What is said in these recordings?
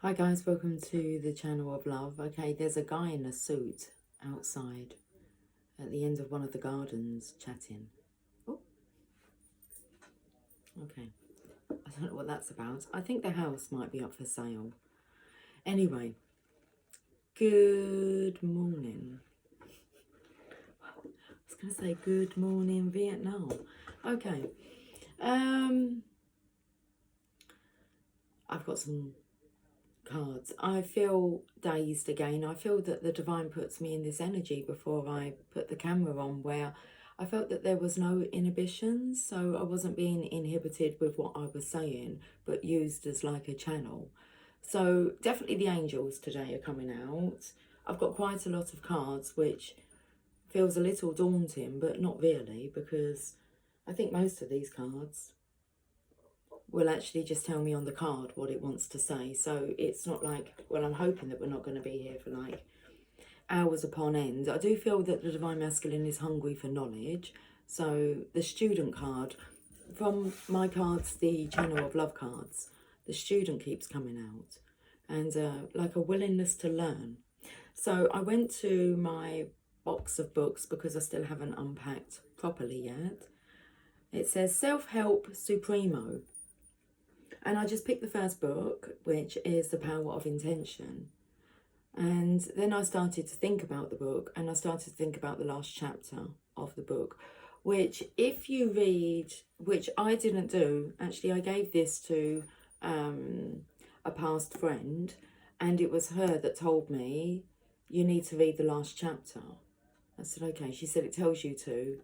Hi guys, welcome to the channel of love. Okay, there's a guy in a suit outside at the end of one of the gardens chatting. Oh, okay. I don't know what that's about. I think the house might be up for sale. Anyway, good morning. I was going to say good morning Vietnam. Okay. I've got some cards. I feel dazed again. I feel that the divine puts me in this energy before I put the camera on, where I felt that there was no inhibitions, so I wasn't being inhibited with what I was saying, but used as like a channel. So definitely the angels today are coming out. I've got quite a lot of cards, which feels a little daunting, but not really, because I think most of these cards will actually just tell me on the card what it wants to say. So it's not like, well, I'm hoping that we're not going to be here for like hours upon end. I do feel that the Divine Masculine is hungry for knowledge. So the student card, from my cards, the Channel of Love cards, the student keeps coming out. And like a willingness to learn. So I went to my box of books because I still haven't unpacked properly yet. It says Self-Help Supremo. And I just picked the first book, which is The Power of Intention. And then I started to think about the book, and I started to think about the last chapter of the book, which if you read, which I didn't do, actually I gave this to a past friend, and it was her that told me, you need to read the last chapter. I said, okay. She said it tells you to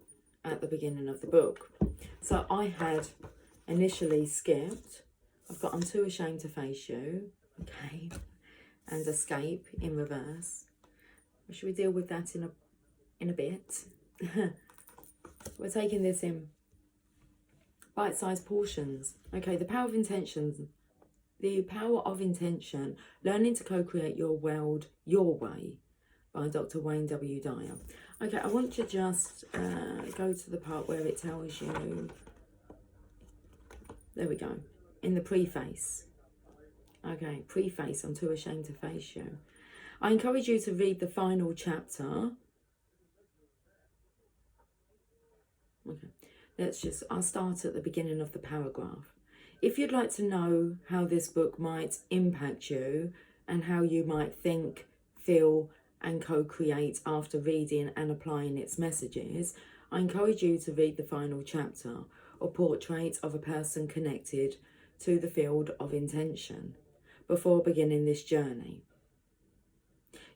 at the beginning of the book. So I had initially skipped. I've got I'm Too Ashamed to Face You, okay, and Escape in reverse. Should we deal with that in a bit? We're taking this in bite-sized portions. Okay, the power of intentions. The power of intention, learning to co-create your world your way, by Dr. Wayne W. Dyer. Okay, I want to just go to the part where it tells you. There we go. In the preface. Okay, preface, I'm Too Ashamed to Face You. I encourage you to read the final chapter. Okay, I'll start at the beginning of the paragraph. If you'd like to know how this book might impact you and how you might think, feel, and co-create after reading and applying its messages, I encourage you to read the final chapter, or portrait of a person connected to the field of intention, before beginning this journey.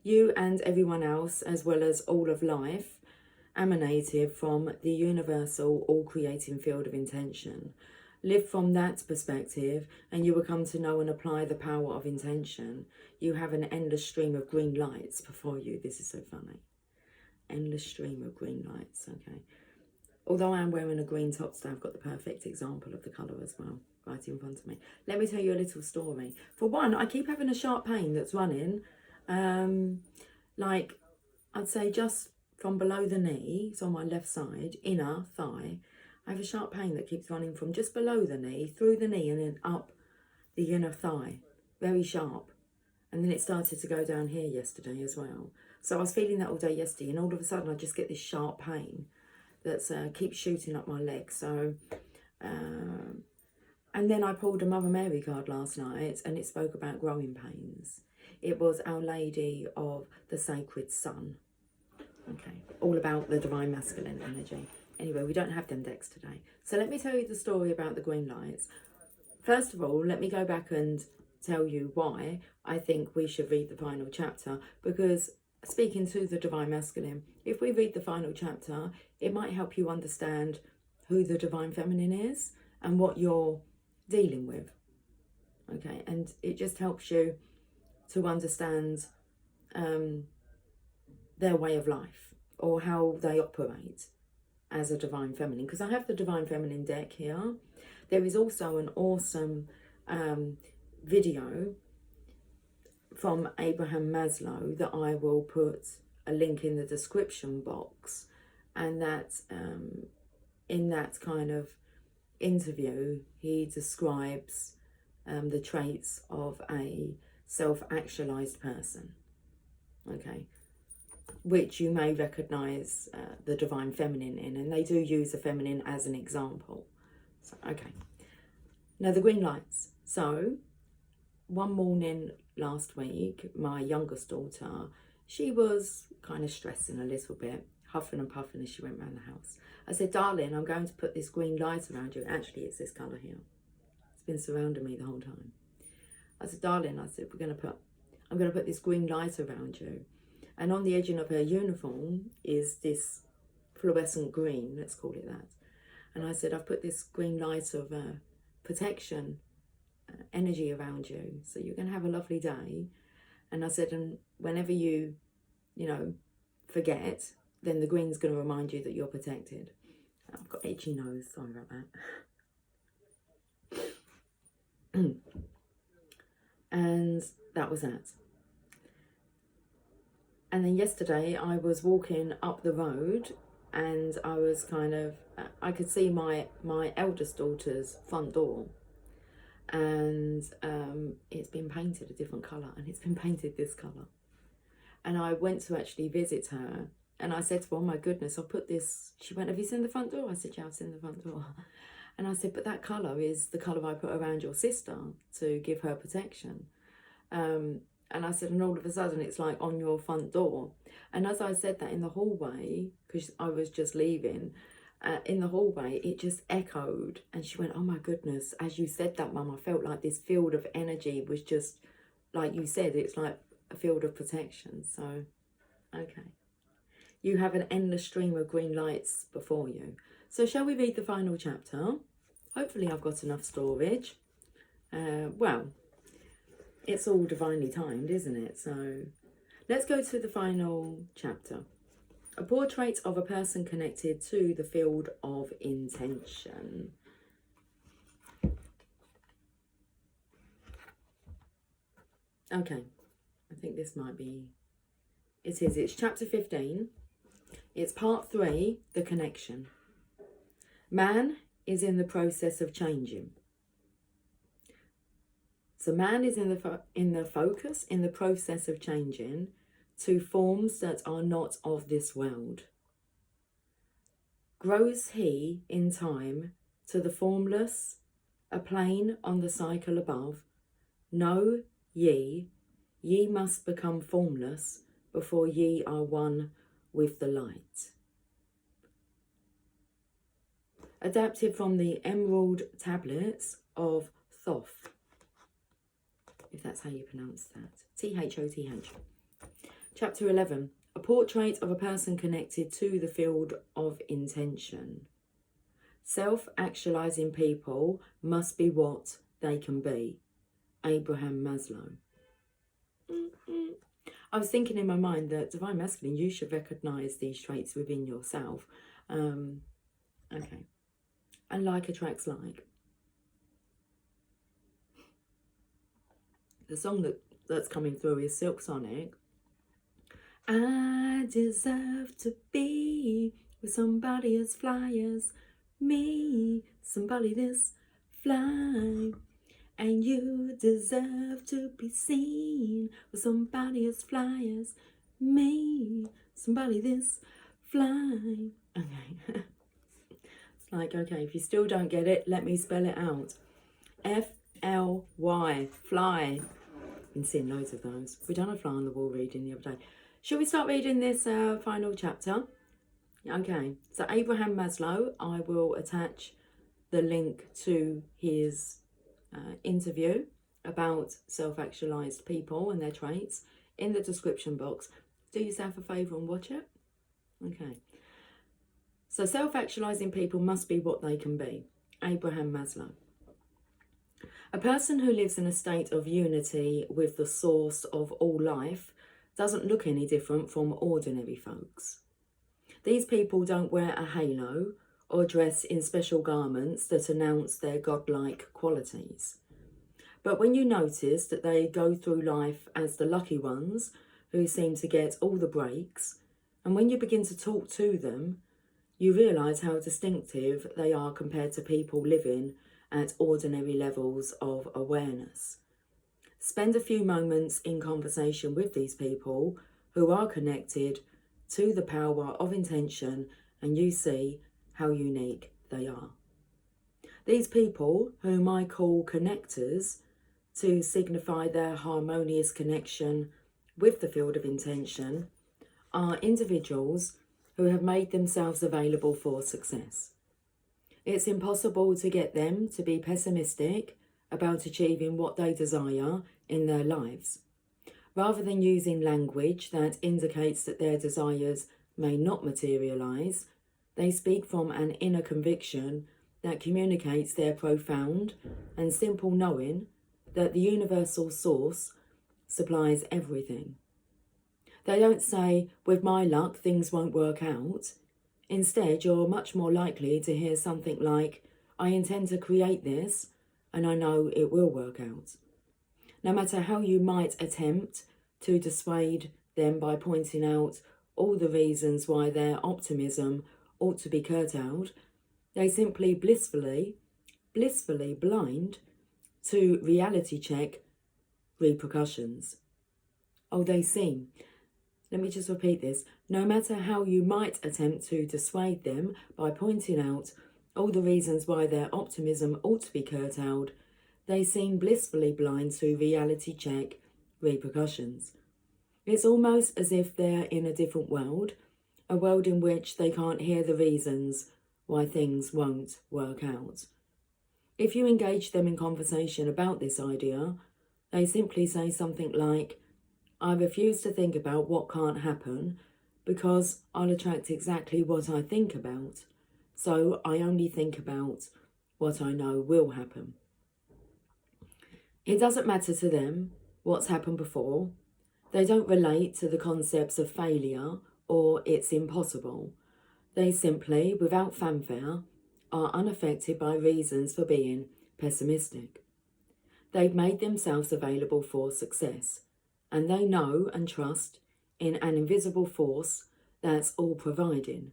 You and everyone else, as well as all of life, emanated from the universal, all-creating field of intention. Live from that perspective, and you will come to know and apply the power of intention. You have an endless stream of green lights before you. This is so funny. Endless stream of green lights, okay. Although I am wearing a green top today, I've got the perfect example of the colour as well, right in front of me. Let me tell you a little story. For one, I keep having a sharp pain that's running, like, I'd say just from below the knee, so on my left side, inner thigh. I have a sharp pain that keeps running from just below the knee, through the knee, and then up the inner thigh. Very sharp. And then it started to go down here yesterday as well. So I was feeling that all day yesterday, and all of a sudden I just get this sharp pain that keeps shooting up my leg. So, and then I pulled a Mother Mary card last night, and it spoke about growing pains. It was Our Lady of the Sacred Sun. Okay, all about the Divine Masculine energy. Anyway, we don't have them decks today. So let me tell you the story about the green lights. First of all, let me go back and tell you why I think we should read the final chapter, because speaking to the Divine Masculine, if we read the final chapter, it might help you understand who the Divine Feminine is and what you're dealing with. Okay, and it just helps you to understand their way of life, or how they operate as a Divine Feminine. Because I have the Divine Feminine deck here. There is also an awesome video from Abraham Maslow that I will put a link in the description box, and that in that kind of interview he describes the traits of a self-actualized person, okay, which you may recognize the divine feminine in, and they do use the feminine as an example. So, okay, now the green lights. So one morning last week, my youngest daughter, she was kind of stressing a little bit, huffing and puffing as she went around the house. I said, darling, I'm going to put this green light around you. Actually, it's this colour here. It's been surrounding me the whole time. I said, darling, I said, I'm going to put this green light around you. And on the edging of her uniform is this fluorescent green, let's call it that. And I said, I've put this green light of protection, energy around you. So you're going to have a lovely day. And I said, and whenever you forget, then the green's going to remind you that you're protected. I've got itchy nose, sorry about that. And that was that. And then yesterday I was walking up the road and I was I could see my eldest daughter's front door, and it's been painted a different colour, and it's been painted this colour. And I went to actually visit her, and I said to her, oh my goodness, I'll put this. She went, have you seen the front door? I said, yeah, I've seen the front door. And I said, but that colour is the colour I put around your sister to give her protection. And I said, and all of a sudden it's like on your front door. And as I said that in the hallway, because I was just leaving, in the hallway, it just echoed. And she went, oh my goodness, as you said that, Mum, I felt like this field of energy was just, like you said, it's like a field of protection. So, okay. You have an endless stream of green lights before you. So shall we read the final chapter? Hopefully I've got enough storage. Well, it's all divinely timed, isn't it? So let's go to the final chapter. A portrait of a person connected to the field of intention. Okay, I think this might be... It is. It's chapter 15. It's part 3, the connection. Man is in the process of changing. So man is in the focus, in the process of changing to forms that are not of this world. Grows he in time to the formless, a plane on the cycle above? Know ye, ye must become formless before ye are one with the light. Adapted from the Emerald Tablets of Thoth, if that's how you pronounce that. Thoth. Chapter 11. A portrait of a person connected to the field of intention. Self-actualizing people must be what they can be. Abraham Maslow. I was thinking in my mind that Divine Masculine, you should recognise these traits within yourself. Okay. And like attracts like. The song that's coming through is Silk Sonic. I deserve to be with somebody as fly as me, somebody this fly. And you deserve to be seen with somebody as fly as me, somebody this fly. Okay. It's like, okay, if you still don't get it, let me spell it out. F-L-Y, fly. Been seeing loads of those. We done a fly on the wall reading the other day. Should we start reading this final chapter? Okay, so Abraham Maslow, I will attach the link to his interview about self-actualized people and their traits in the description box. Do yourself a favour and watch it. Okay. So self-actualizing people must be what they can be. Abraham Maslow. A person who lives in a state of unity with the source of all life doesn't look any different from ordinary folks. These people don't wear a halo or dress in special garments that announce their godlike qualities. But when you notice that they go through life as the lucky ones who seem to get all the breaks, and when you begin to talk to them, you realise how distinctive they are compared to people living at ordinary levels of awareness. Spend a few moments in conversation with these people who are connected to the power of intention, and you see how unique they are. These people, whom I call connectors, to signify their harmonious connection with the field of intention, are individuals who have made themselves available for success. It's impossible to get them to be pessimistic about achieving what they desire in their lives. Rather than using language that indicates that their desires may not materialise, they speak from an inner conviction that communicates their profound and simple knowing that the universal source supplies everything. They don't say, with my luck, things won't work out. Instead, you're much more likely to hear something like, I intend to create this, and I know it will work out. No matter how you might attempt to dissuade them by pointing out all the reasons why their optimism ought to be curtailed, they simply blissfully blind to reality check repercussions. Oh, they seem. Let me just repeat this. No matter how you might attempt to dissuade them by pointing out all the reasons why their optimism ought to be curtailed, they seem blissfully blind to reality check repercussions. It's almost as if they're in a different world, a world in which they can't hear the reasons why things won't work out. If you engage them in conversation about this idea, they simply say something like, I refuse to think about what can't happen because I'll attract exactly what I think about, so I only think about what I know will happen. It doesn't matter to them what's happened before. They don't relate to the concepts of failure or it's impossible. They simply, without fanfare, are unaffected by reasons for being pessimistic. They've made themselves available for success, and they know and trust in an invisible force that's all-providing.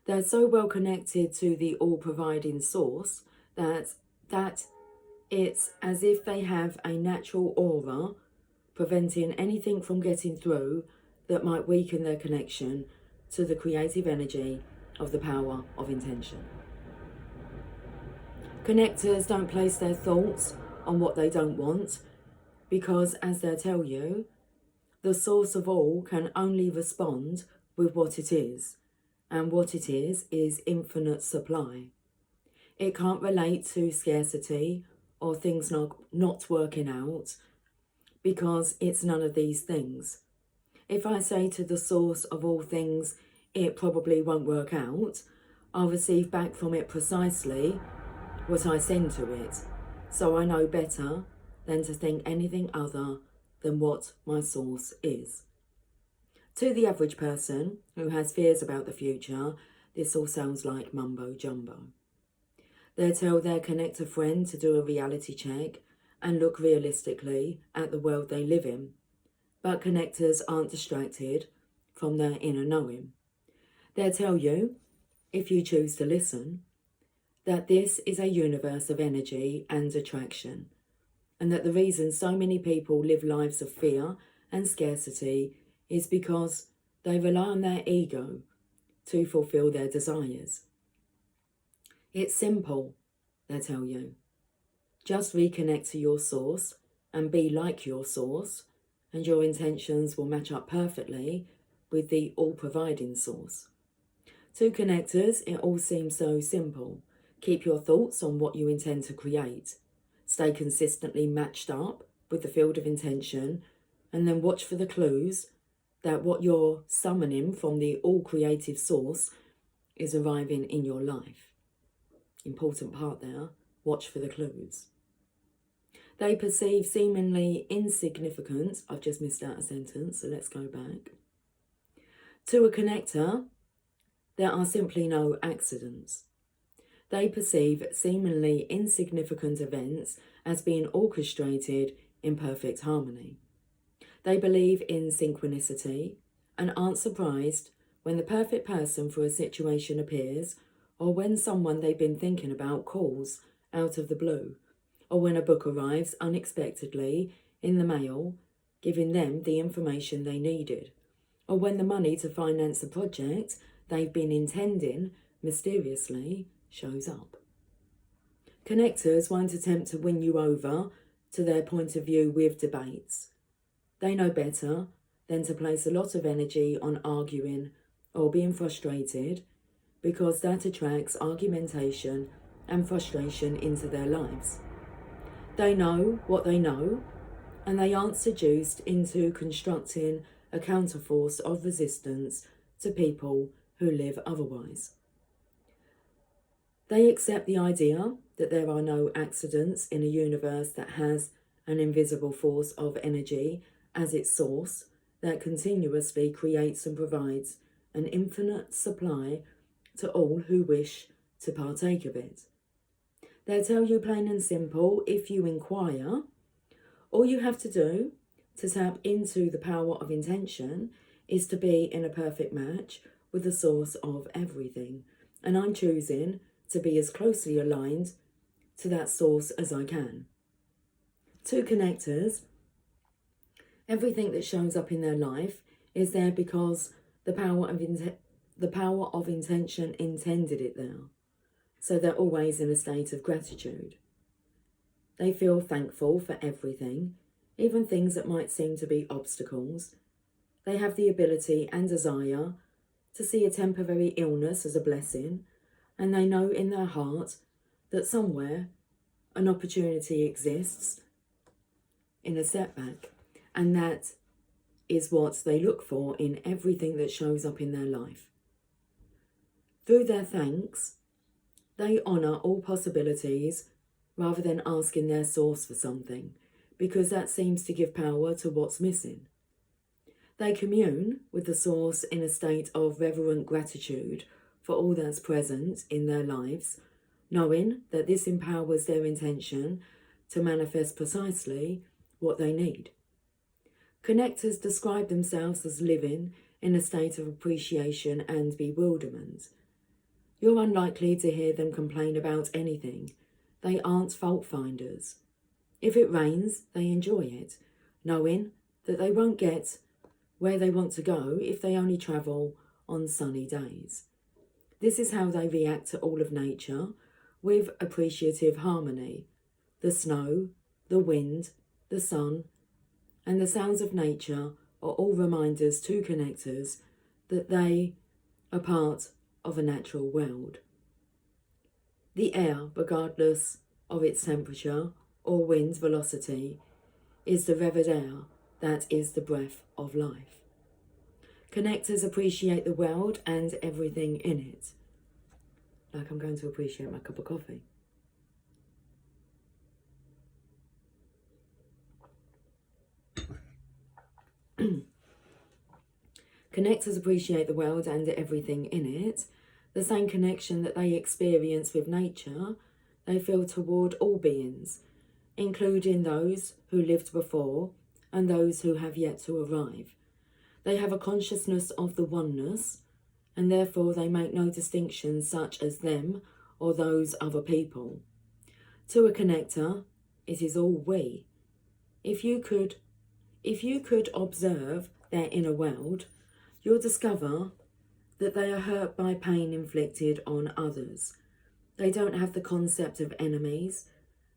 They're so well connected to the all-providing source that it's as if they have a natural aura preventing anything from getting through that might weaken their connection to the creative energy of the power of intention. Connectors don't place their thoughts on what they don't want because, as they'll tell you, the source of all can only respond with what it is, and what it is infinite supply. It can't relate to scarcity or things not working out because it's none of these things. If I say to the source of all things, it probably won't work out, I'll receive back from it precisely what I send to it, so I know better than to think anything other than what my source is. To the average person who has fears about the future, this all sounds like mumbo jumbo. They tell their connector friend to do a reality check and look realistically at the world they live in, but connectors aren't distracted from their inner knowing. They'll tell you, if you choose to listen, that this is a universe of energy and attraction, and that the reason so many people live lives of fear and scarcity is because they rely on their ego to fulfill their desires. It's simple, they tell you. Just reconnect to your source and be like your source, and your intentions will match up perfectly with the all-providing source. To connectors, it all seems so simple. Keep your thoughts on what you intend to create. Stay consistently matched up with the field of intention, and then watch for the clues that what you're summoning from the all-creative source is arriving in your life. Important part there, watch for the clues. They perceive seemingly insignificant, I've just missed out a sentence, so let's go back. To a connector, there are simply no accidents. They perceive seemingly insignificant events as being orchestrated in perfect harmony. They believe in synchronicity and aren't surprised when the perfect person for a situation appears, or when someone they've been thinking about calls out of the blue, or when a book arrives unexpectedly in the mail, giving them the information they needed, or when the money to finance the project they've been intending mysteriously shows up. Connectors won't attempt to win you over to their point of view with debates. They know better than to place a lot of energy on arguing or being frustrated, because that attracts argumentation and frustration into their lives. They know what they know, and they aren't seduced into constructing a counterforce of resistance to people who live otherwise. They accept the idea that there are no accidents in a universe that has an invisible force of energy as its source that continuously creates and provides an infinite supply to all who wish to partake of it. They'll tell you plain and simple, if you inquire, all you have to do to tap into the power of intention is to be in a perfect match with the source of everything. And I'm choosing to be as closely aligned to that source as I can. To connectors, everything that shows up in their life is there because the power of intention intended it there. So they're always in a state of gratitude. They feel thankful for everything, even things that might seem to be obstacles. They have the ability and desire to see a temporary illness as a blessing, and they know in their heart that somewhere an opportunity exists in a setback, and that is what they look for in everything that shows up in their life. Through their thanks, they honour all possibilities rather than asking their source for something, because that seems to give power to what's missing. They commune with the source in a state of reverent gratitude for all that's present in their lives, knowing that this empowers their intention to manifest precisely what they need. Connectors describe themselves as living in a state of appreciation and bewilderment. You're unlikely to hear them complain about anything. They aren't fault finders. If it rains, they enjoy it, knowing that they won't get where they want to go if they only travel on sunny days. This is how they react to all of nature, with appreciative harmony. The snow, the wind, the sun, and the sounds of nature are all reminders to connectors that they are part of a natural world. The air, regardless of its temperature or wind velocity, is the revered air that is the breath of life. Connectors appreciate the world and everything in it. Like I'm going to appreciate my cup of coffee. Connectors appreciate the world and everything in it. The same connection that they experience with nature, they feel toward all beings, including those who lived before and those who have yet to arrive. They have a consciousness of the oneness, and therefore they make no distinctions such as them or those other people. To a connector, it is all we. If you could observe their inner world, you'll discover that they are hurt by pain inflicted on others. They don't have the concept of enemies,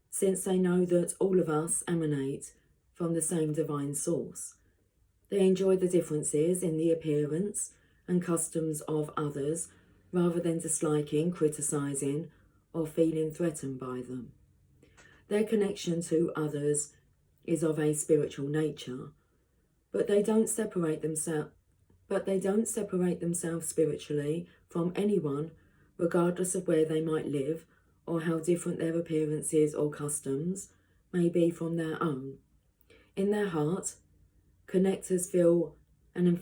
since they know that all of us emanate from the same divine source. They enjoy the differences in the appearance and customs of others, rather than disliking, criticising, or feeling threatened by them. Their connection to others is of a spiritual nature, but they don't separate themselves spiritually from anyone, regardless of where they might live or how different their appearances or customs may be from their own. In their heart, connectors feel an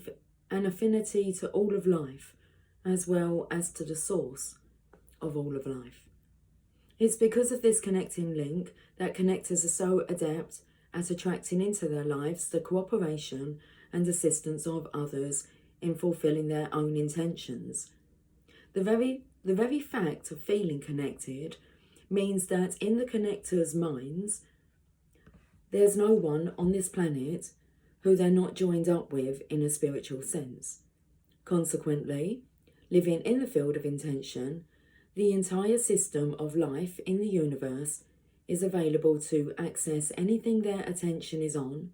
affinity to all of life, as well as to the source of all of life. It's because of this connecting link that connectors are so adept at attracting into their lives the cooperation and assistance of others in fulfilling their own intentions. The very fact of feeling connected means that in the connectors' minds, There's no one on this planet who they're not joined up with in a spiritual sense. Consequently, living in the field of intention, the entire system of life in the universe is available to access anything their attention is on,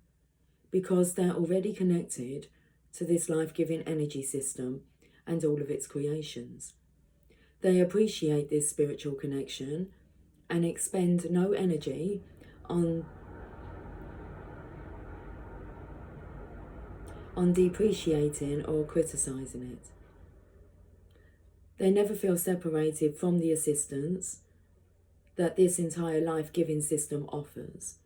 because they're already connected to this life-giving energy system and all of its creations. They appreciate this spiritual connection and expend no energy on depreciating or criticizing it. They never feel separated from the assistance that this entire life-giving system offers.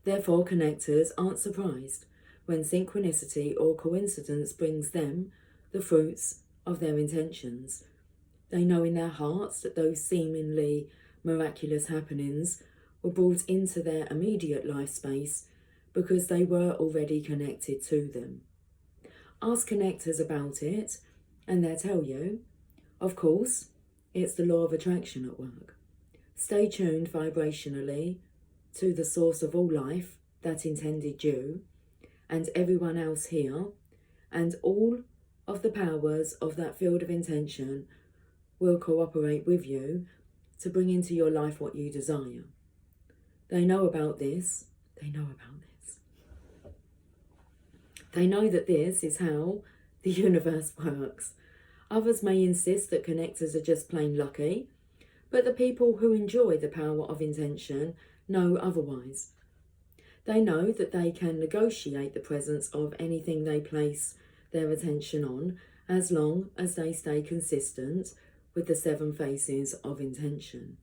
Therefore, connectors aren't surprised when synchronicity or coincidence brings them the fruits of their intentions. They know in their hearts that those seemingly miraculous happenings were brought into their immediate life space because they were already connected to them. Ask connectors about it and they'll tell you. Of course, it's the law of attraction at work. Stay tuned vibrationally to the source of all life that intended you and everyone else here, and all of the powers of that field of intention will cooperate with you to bring into your life what you desire. They know about this. They know about this. They know that this is how the universe works. Others may insist that connectors are just plain lucky, but the people who enjoy the power of intention know otherwise. They know that they can negotiate the presence of anything they place their attention on as long as they stay consistent with the 7 faces of intention.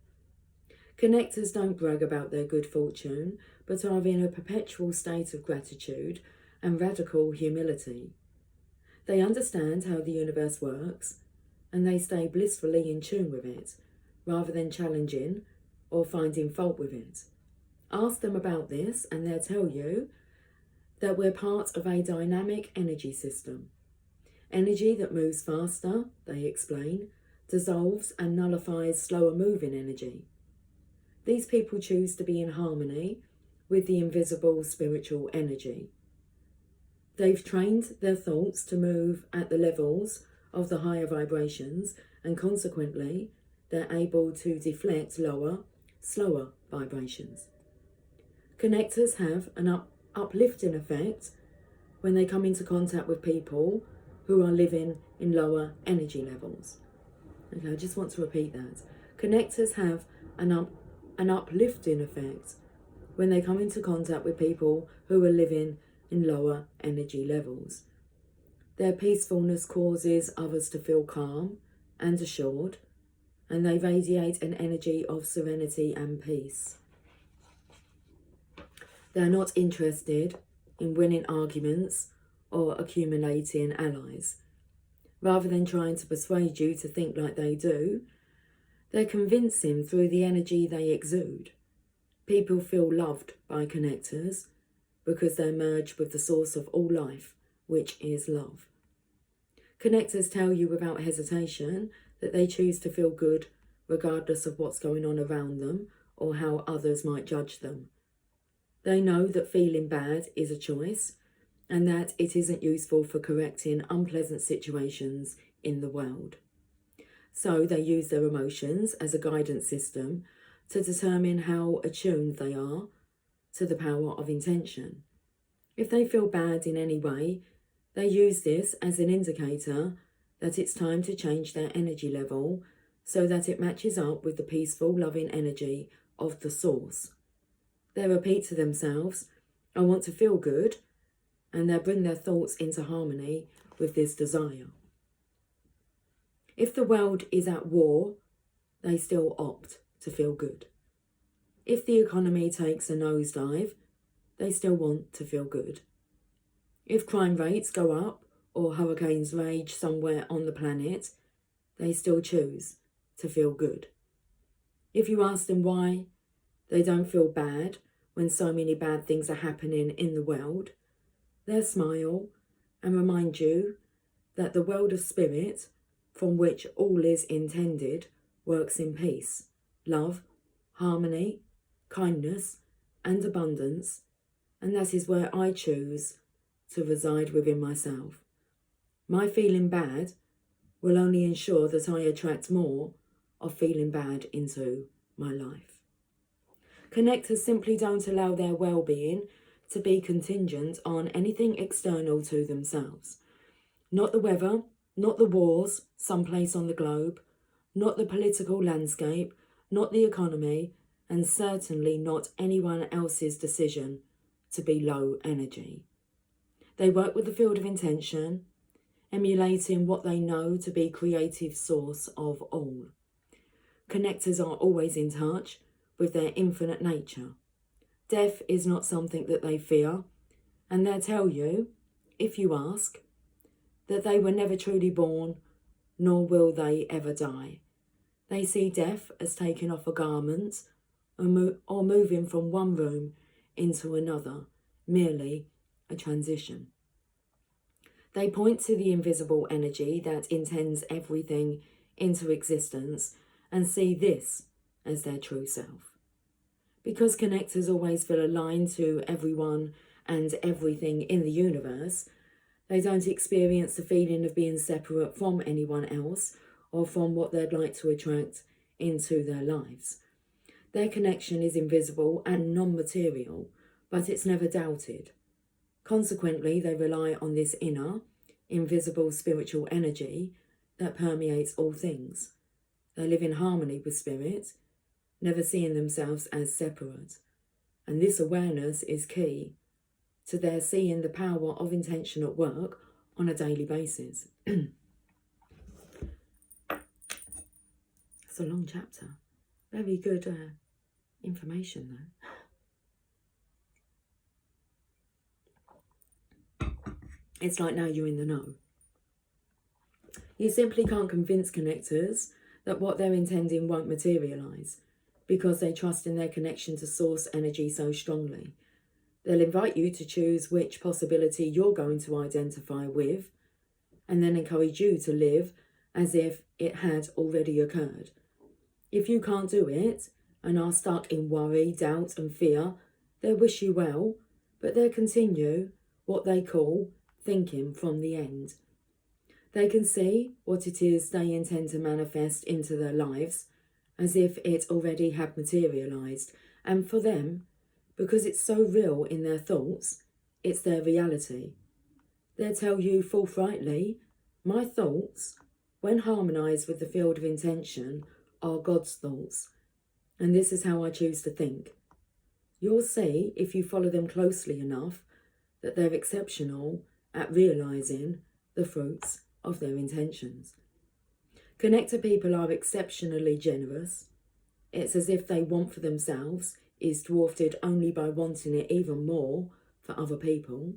Connectors don't brag about their good fortune, but are in a perpetual state of gratitude and radical humility. They understand how the universe works, and they stay blissfully in tune with it, rather than challenging or finding fault with it. Ask them about this, and they'll tell you that we're part of a dynamic energy system. Energy that moves faster, they explain, dissolves and nullifies slower moving energy. These people choose to be in harmony with the invisible spiritual energy. They've trained their thoughts to move at the levels of the higher vibrations, and consequently, they're able to deflect lower, slower vibrations. Connectors have an uplifting effect when they come into contact with people who are living in lower energy levels. Okay, I just want to repeat that. Connectors have an uplifting effect when they come into contact with people who are living in lower energy levels. Their peacefulness causes others to feel calm and assured, and they radiate an energy of serenity and peace. They're not interested in winning arguments or accumulating allies. Rather than trying to persuade you to think like they do, they're convincing through the energy they exude. People feel loved by connectors because they merge with the source of all life, which is love. Connectors tell you without hesitation that they choose to feel good regardless of what's going on around them or how others might judge them. They know that feeling bad is a choice and that it isn't useful for correcting unpleasant situations in the world. So they use their emotions as a guidance system to determine how attuned they are to the power of intention. If they feel bad in any way, they use this as an indicator that it's time to change their energy level so that it matches up with the peaceful, loving energy of the source. They repeat to themselves, I want to feel good, and they bring their thoughts into harmony with this desire. If the world is at war, they still opt to feel good. If the economy takes a nosedive, they still want to feel good. If crime rates go up or hurricanes rage somewhere on the planet, they still choose to feel good. If you ask them why they don't feel bad when so many bad things are happening in the world, they'll smile and remind you that the world of spirit, from which all is intended, works in peace, love, harmony, kindness, and abundance, and that is where I choose to reside within myself. My feeling bad will only ensure that I attract more of feeling bad into my life. Connectors simply don't allow their well-being to be contingent on anything external to themselves. Not the weather, not the wars someplace on the globe, not the political landscape, not the economy, and certainly not anyone else's decision to be low energy. They work with the field of intention, emulating what they know to be creative source of all. Connectors are always in touch with their infinite nature. Death is not something that they fear, and they'll tell you, if you ask, that they were never truly born, nor will they ever die. They see death as taking off a garment or moving from one room into another, merely a transition. They point to the invisible energy that intends everything into existence and see this as their true self. Because connectors always feel aligned to everyone and everything in the universe, they don't experience the feeling of being separate from anyone else or from what they'd like to attract into their lives. Their connection is invisible and non-material, but it's never doubted. Consequently, they rely on this inner, invisible spiritual energy that permeates all things. They live in harmony with spirit, never seeing themselves as separate. And this awareness is key to their seeing the power of intention at work on a daily basis. It's a long chapter. Very good information though. It's like now you're in the know. You simply can't convince connectors that what they're intending won't materialise because they trust in their connection to source energy so strongly. They'll invite you to choose which possibility you're going to identify with and then encourage you to live as if it had already occurred. If you can't do it and are stuck in worry, doubt and fear, they'll wish you well, but they'll continue what they call thinking from the end. They can see what it is they intend to manifest into their lives as if it already had materialised, and for them, because it's so real in their thoughts, it's their reality. They'll tell you forthrightly, my thoughts, when harmonised with the field of intention, are God's thoughts, and this is how I choose to think. You'll see, if you follow them closely enough, that they're exceptional at realising the fruits of their intentions. Connector people are exceptionally generous. It's as if they want for themselves is dwarfed only by wanting it even more for other people.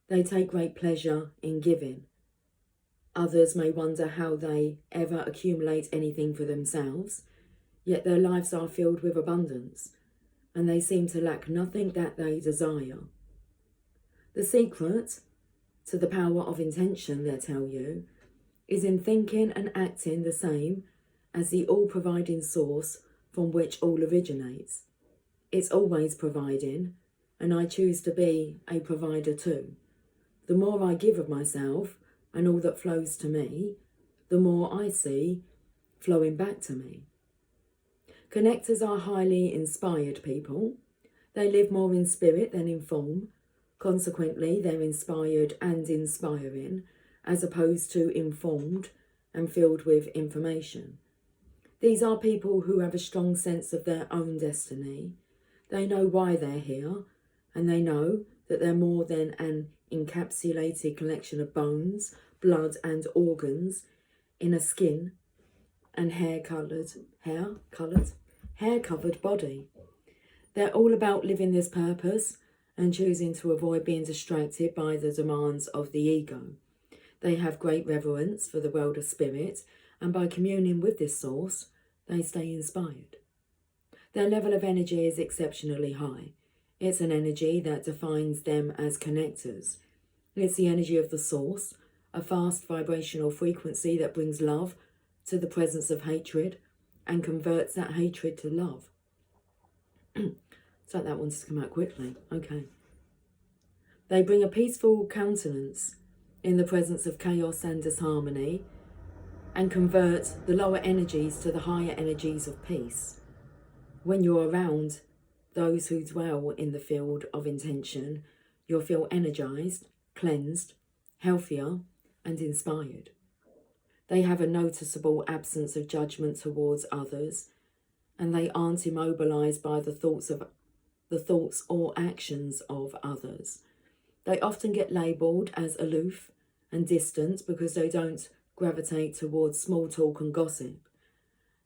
They take great pleasure in giving. Others may wonder how they ever accumulate anything for themselves, yet their lives are filled with abundance, and they seem to lack nothing that they desire. The secret to the power of intention, they tell you, is in thinking and acting the same as the all-providing source from which all originates. It's always providing, and I choose to be a provider too. The more I give of myself and all that flows to me, the more I see flowing back to me. Connectors are highly inspired people. They live more in spirit than in form. Consequently, they're inspired and inspiring, as opposed to informed and filled with information. These are people who have a strong sense of their own destiny. They know why they're here, and they know that they're more than an encapsulated collection of bones, blood and organs in a skin and hair-covered body. They're all about living this purpose and choosing to avoid being distracted by the demands of the ego. They have great reverence for the world of spirit, and by communing with this source, they stay inspired. Their level of energy is exceptionally high. It's an energy that defines them as connectors. It's the energy of the source, a fast vibrational frequency that brings love to the presence of hatred and converts that hatred to love. So that wanted to come out quickly. Okay. They bring a peaceful countenance in the presence of chaos and disharmony, and convert the lower energies to the higher energies of peace. When you're around those who dwell in the field of intention, you'll feel energized, cleansed, healthier, and inspired. They have a noticeable absence of judgment towards others, and they aren't immobilized by the thoughts or actions of others. They often get labelled as aloof and distant because they don't gravitate towards small talk and gossip.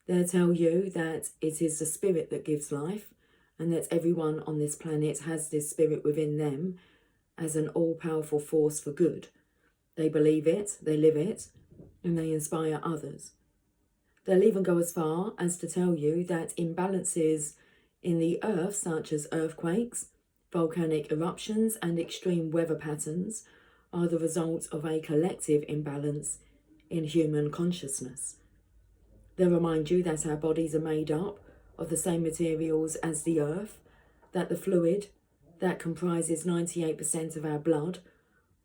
They'll tell you that it is the spirit that gives life, and that everyone on this planet has this spirit within them as an all-powerful force for good. They believe it, they live it, and they inspire others. They'll even go as far as to tell you that imbalances in the earth, such as earthquakes, volcanic eruptions, and extreme weather patterns, are the result of a collective imbalance in human consciousness. They'll remind you that our bodies are made up of the same materials as the earth, that the fluid that comprises 98% of our blood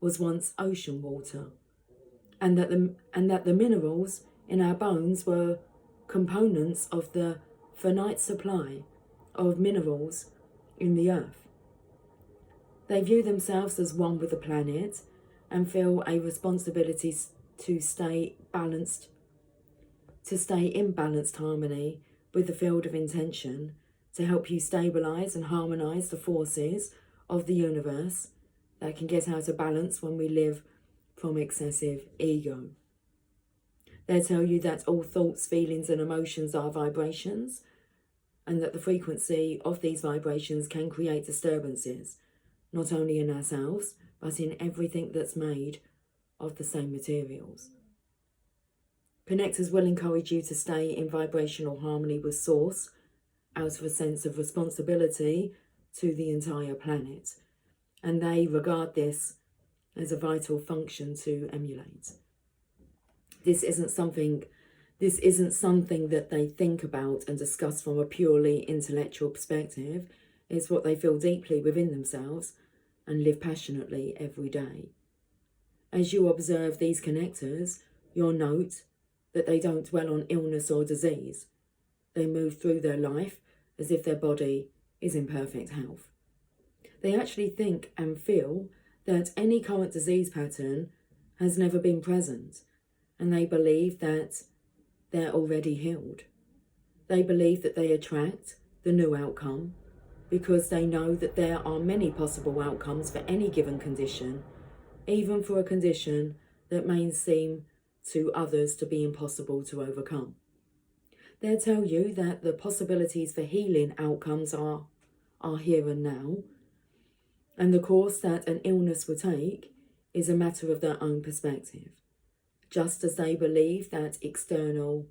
was once ocean water, and that the minerals in our bones were components of the finite supply of minerals in the earth. They view themselves as one with the planet and feel a responsibility to stay in balanced harmony with the field of intention, to help you stabilize and harmonize the forces of the universe that can get out of balance when we live from excessive ego. They tell you that all thoughts, feelings, and emotions are vibrations, and that the frequency of these vibrations can create disturbances, not only in ourselves, but in everything that's made of the same materials. Connectors will encourage you to stay in vibrational harmony with Source out of a sense of responsibility to the entire planet, and they regard this as a vital function to emulate. This isn't something that they think about and discuss from a purely intellectual perspective. It's what they feel deeply within themselves and live passionately every day. As you observe these connectors, you'll note that they don't dwell on illness or disease. They move through their life as if their body is in perfect health. They actually think and feel that any current disease pattern has never been present, and they believe that they're already healed. They believe that they attract the new outcome because they know that there are many possible outcomes for any given condition, even for a condition that may seem to others to be impossible to overcome. They'll tell you that the possibilities for healing outcomes are here and now, and the course that an illness will take is a matter of their own perspective. Just as they believe that external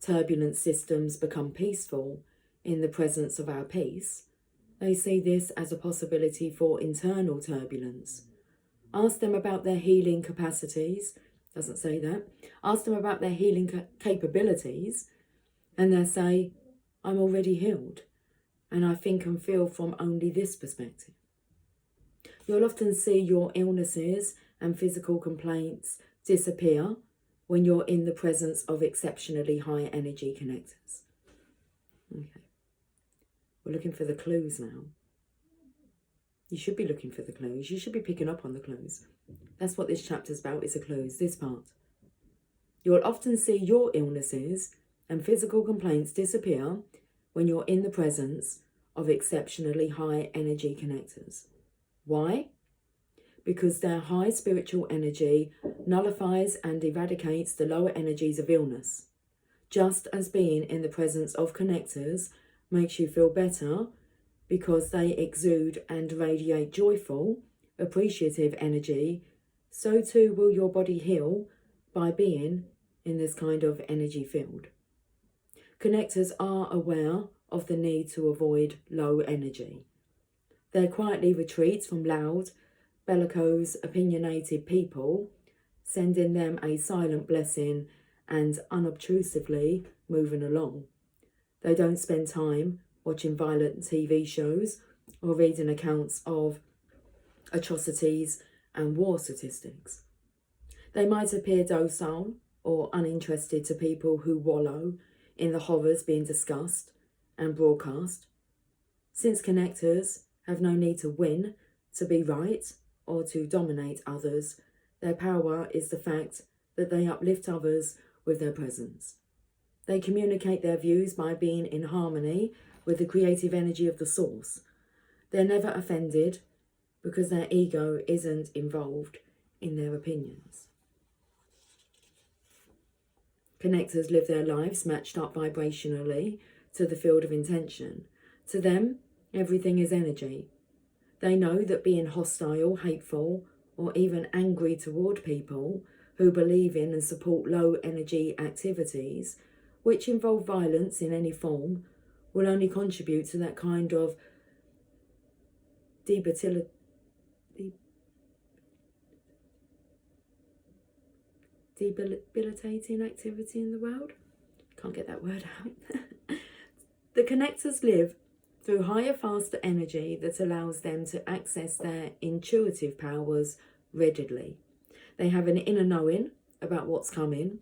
turbulent systems become peaceful in the presence of our peace, they see this as a possibility for internal turbulence. Ask them about their healing capacities. Doesn't say that. Ask them about their healing capabilities, and they'll say, I'm already healed, and I think and feel from only this perspective. You'll often see your illnesses and physical complaints disappear when you're in the presence of exceptionally high energy connectors. Okay. We're looking for the clues now. You should be looking for the clues. You should be picking up on the clues. That's what this chapter's about, is the clues, this part. You'll often see your illnesses and physical complaints disappear when you're in the presence of exceptionally high energy connectors. Why? Because their high spiritual energy nullifies and eradicates the lower energies of illness. Just as being in the presence of connectors makes you feel better because they exude and radiate joyful, appreciative energy, so too will your body heal by being in this kind of energy field. Connectors are aware of the need to avoid low energy. They quietly retreat from loud, bellicose, opinionated people, sending them a silent blessing and unobtrusively moving along. They don't spend time watching violent TV shows or reading accounts of atrocities, and war statistics. They might appear docile or uninterested to people who wallow in the horrors being discussed and broadcast. Since connectors have no need to win, to be right, or to dominate others, their power is the fact that they uplift others with their presence. They communicate their views by being in harmony with the creative energy of the source. They're never offended because their ego isn't involved in their opinions. Connectors live their lives matched up vibrationally to the field of intention. To them, everything is energy. They know that being hostile, hateful, or even angry toward people who believe in and support low energy activities, which involve violence in any form, will only contribute to that kind of debilitating activity in the world. Can't get that word out. The connectors live through higher, faster energy that allows them to access their intuitive powers readily. They have an inner knowing about what's coming.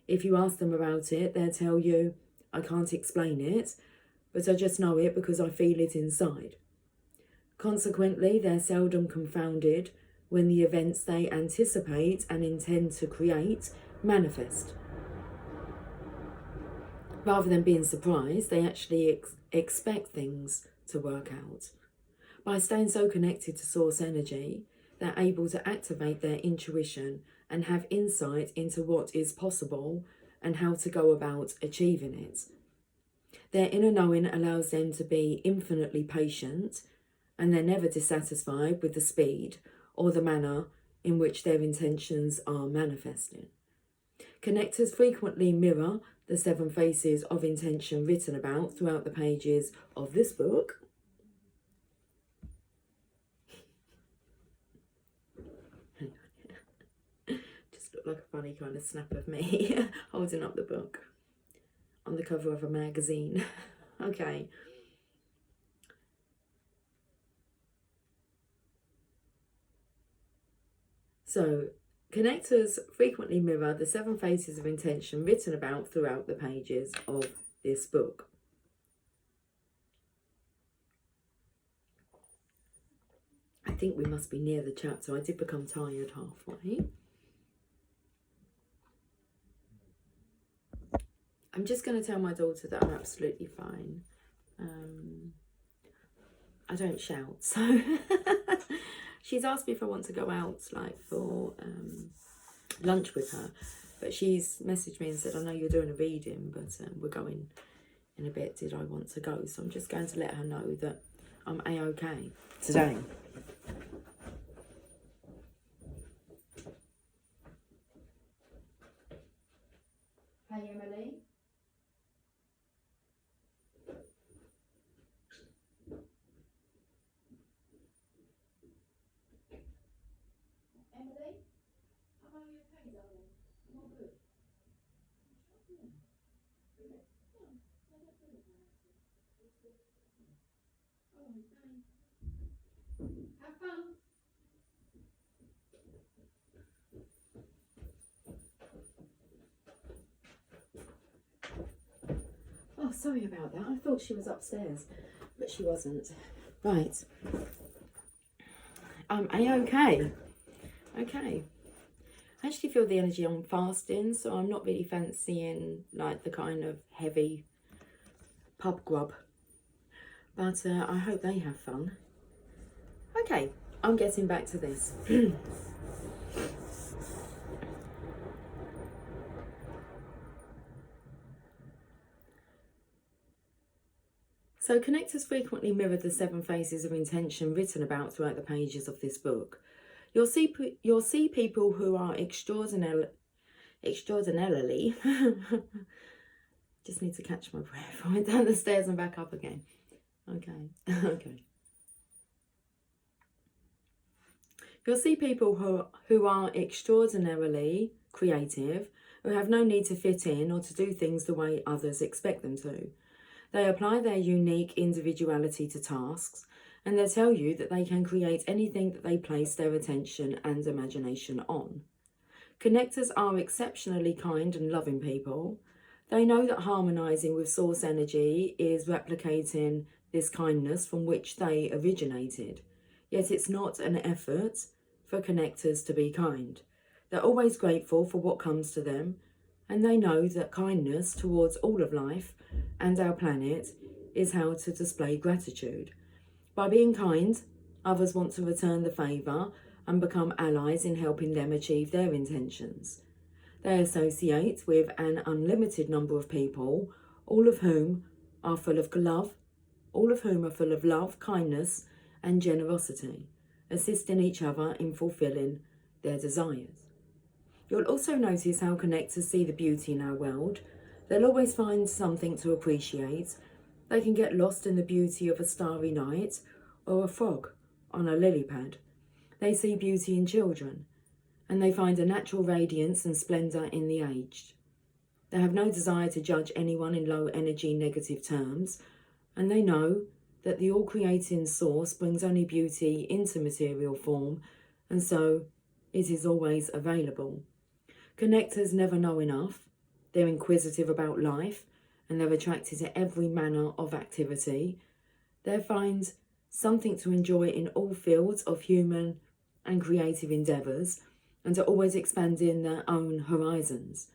If you ask them about it, they'll tell you, I can't explain it, but I just know it because I feel it inside. Consequently, they're seldom confounded when the events they anticipate and intend to create manifest. Rather than being surprised, they actually expect things to work out. By staying so connected to source energy, they're able to activate their intuition and have insight into what is possible and how to go about achieving it. Their inner knowing allows them to be infinitely patient, and they're never dissatisfied with the speed or the manner in which their intentions are manifesting. Connectors frequently mirror the 7 phases of intention written about throughout the pages of this book. Just looked like a funny kind of snap of me holding up the book on the cover of a magazine. Okay. So, connectors frequently mirror the 7 phases of intention written about throughout the pages of this book. I think we must be near the chapter. I did become tired halfway. I'm just going to tell my daughter that I'm absolutely fine. I don't shout, so she's asked me if I want to go out for lunch with her, but she's messaged me and said, I know you're doing a reading, but we're going in a bit. Did I want to go? So I'm just going to let her know that I'm A-okay today. Hey, Emily. Emily? Am I okay, darling? I'm all good. Have fun. Oh, sorry about that. I thought she was upstairs, but she wasn't. Right. I'm A-okay. Okay. I actually feel the energy on fasting, so I'm not really fancying like the kind of heavy pub grub. But I hope they have fun. Okay, I'm getting back to this. So connectors frequently mirror the 7 phases of intention written about throughout the pages of this book. You'll see people who are extraordinarily just need to catch my breath. I went down the stairs and back up again. Okay. Okay. You'll see people who are extraordinarily creative, who have no need to fit in or to do things the way others expect them to. They apply their unique individuality to tasks And they tell you that they can create anything that they place their attention and imagination on. Connectors are exceptionally kind and loving people. They know that harmonizing with source energy is replicating this kindness from which they originated. Yet it's not an effort for connectors to be kind. They're always grateful for what comes to them, and they know that kindness towards all of life and our planet is how to display gratitude. By being kind, others want to return the favour and become allies in helping them achieve their intentions. They associate with an unlimited number of people, all of whom are full of love, kindness, and generosity, assisting each other in fulfilling their desires. You'll also notice how connectors see the beauty in our world. They'll always find something to appreciate. They can get lost in the beauty of a starry night or a frog on a lily pad. They see beauty in children, and they find a natural radiance and splendour in the aged. They have no desire to judge anyone in low energy negative terms, and they know that the all-creating source brings only beauty into material form, and so it is always available. Connectors never know enough. They're inquisitive about life, and they're attracted to every manner of activity. They find something to enjoy in all fields of human and creative endeavours, and are always expanding their own horizons.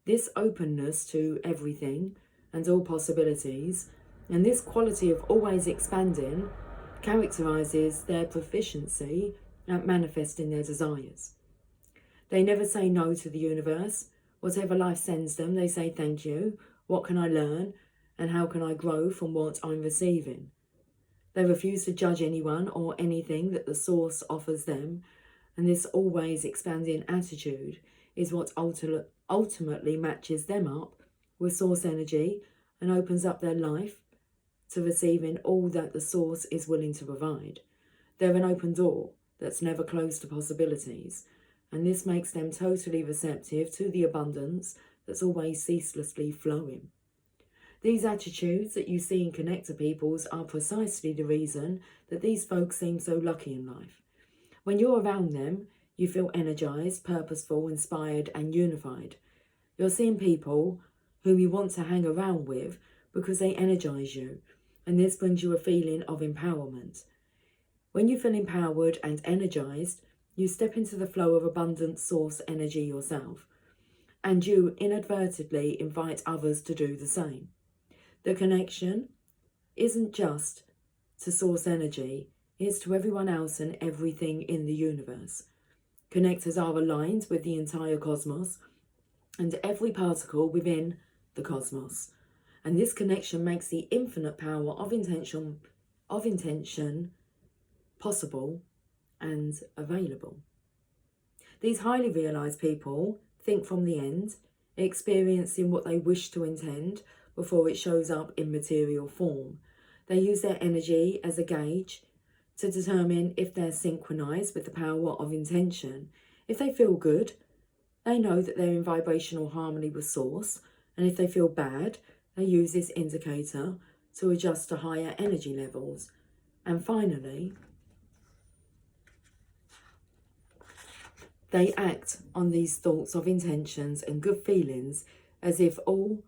This openness to everything and all possibilities, and this quality of always expanding, characterises their proficiency at manifesting their desires. They never say no to the universe. Whatever life sends them, they say thank you. What can I learn? And how can I grow from what I'm receiving? They refuse to judge anyone or anything that the source offers them, and this always expanding attitude is what ultimately matches them up with source energy and opens up their life to receiving all that the source is willing to provide. They're an open door that's never closed to possibilities, and this makes them totally receptive to the abundance that's always ceaselessly flowing. These attitudes that you see in connector peoples are precisely the reason that these folks seem so lucky in life. When you're around them, you feel energized, purposeful, inspired, and unified. You're seeing people whom you want to hang around with because they energize you, and this brings you a feeling of empowerment. When you feel empowered and energized, you step into the flow of abundant source energy yourself, and you inadvertently invite others to do the same. The connection isn't just to source energy, it's to everyone else and everything in the universe. Connectors are aligned with the entire cosmos and every particle within the cosmos. And this connection makes the infinite power of intention possible and available. These highly realised people think from the end, experiencing what they wish to intend before it shows up in material form. They use their energy as a gauge to determine if they're synchronized with the power of intention. If they feel good, they know that they're in vibrational harmony with source, and if they feel bad, they use this indicator to adjust to higher energy levels. And finally, they act on these thoughts of intentions and good feelings as if all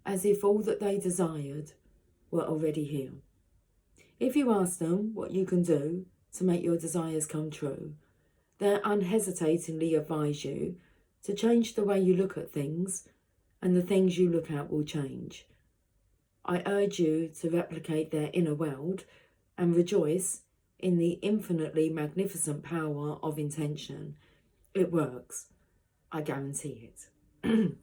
that they desired were already here. If you ask them what you can do to make your desires come true, they unhesitatingly advise you to change the way you look at things, and the things you look at will change. I urge you to replicate their inner world and rejoice in the infinitely magnificent power of intention. It works. I guarantee it.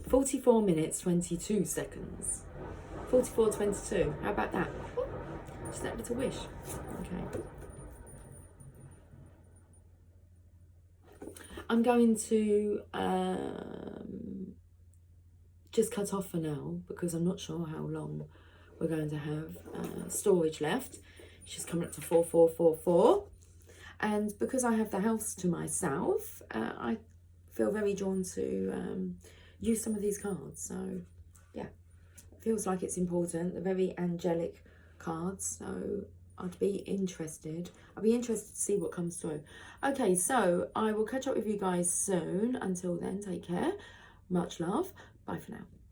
44 minutes, 22 seconds. 44:22. How about that? Just that little wish. Okay. I'm going to just cut off for now because I'm not sure how long we're going to have storage left. She's coming up to 4444. And because I have the house to myself, I feel very drawn to use some of these cards. So, yeah, feels like it's important. They're very angelic cards, so I'd be interested. I'd be interested to see what comes through. Okay, so I will catch up with you guys soon. Until then, take care. Much love. Bye for now.